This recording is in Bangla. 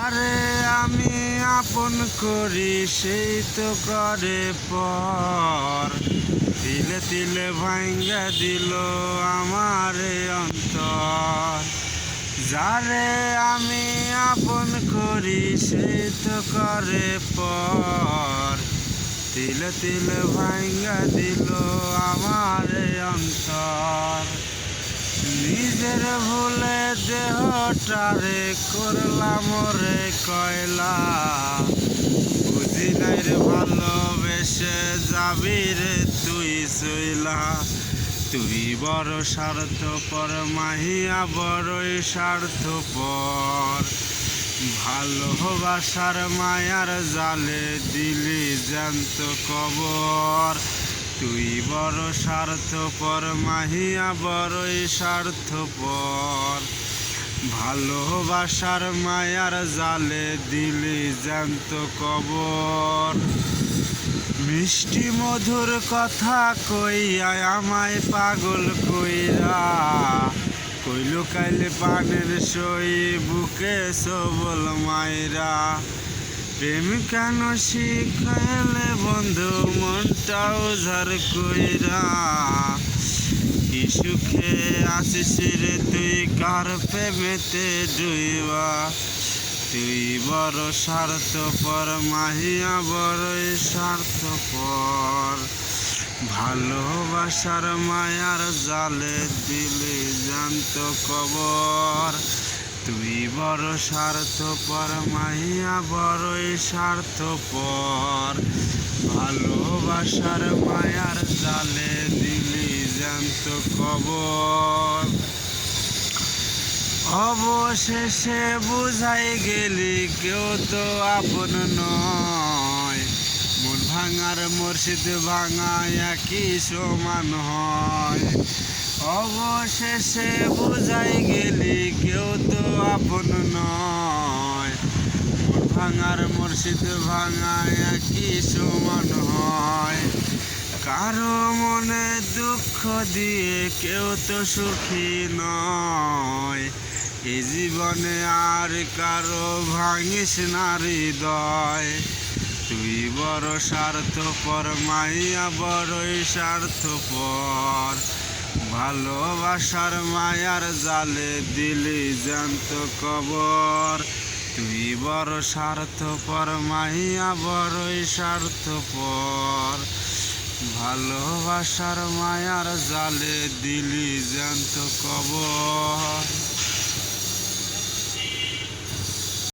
আরে আমি আপন করি সেই তো করে পর, তিলে তিলে ভাঙ্গা দিল আমার অন্তর। যারে আমি আপন করি সেই তো করে পর, তিলে তিলে ভাঙ্গা দিল আমার অন্তর। নিজের ভুলে দেহটারে করলাম রে কয়লা, বুঝি নাই রে ভালোবেসে যাবি রে তুই চইলা। তুই বড় স্বার্থপর মাহিয়া বড়ই স্বার্থপর, ভালোবাসার মায়ার জালে দিলি জ্যান্ত কবর। তুই বড় স্বার্থপর মাহিয়া বড়ই স্বার্থপর, ভালোবাসার মায়ার জালে দিলি জ্যান্ত কবর। মিষ্টি মধুর কথা কইয়া আমায় পাগল কইরা, কইল কাইলে পানের সই বুকে সবল মাইরা। প্রেম কেন শিখাইলে বন্ধু মনটাও ঝাড় কইরা, কি সুখে আছিস রে তুই কার প্রেমেতে ডুইবা। তুই বড় স্বার্থপর মাহিয়া বড়ই স্বার্থপর, ভালোবাসার মায়ার জালে দিলি জ্যান্ত কবর। তুই বড় স্বার্থপর মাহিয়া বড়ই স্বার্থপর, ভালোবাসার মায়ার জালে দিলি জ্যান্ত কবর। অবশেষে বুঝাই গেলি কেউ তো আপন নয়, মন ভাঙার মুর্শিদ ভাঙা একই সমান হয়। অবশেষে বুঝাই গেলি কেউ তো আপন নয়, মন ভাঙার মুর্শিদ ভাঙা একই সমান হয়। কারো মনে দুঃখ দিয়ে কেউ তো সুখী নয়, এ জীবনে আর কারো ভাঙিস না হৃদয়। তুই বড় স্বার্থপর মাইয়া বড়ই স্বার্থপর, ভালোবাসার মায়ার জালে দিলি জ্যান্ত কবর। তুই বড় স্বার্থপর মাইয়া বড়ই স্বার্থপর, ভালোবাসার মায়ার জালে দিলি জ্যান্ত কবর।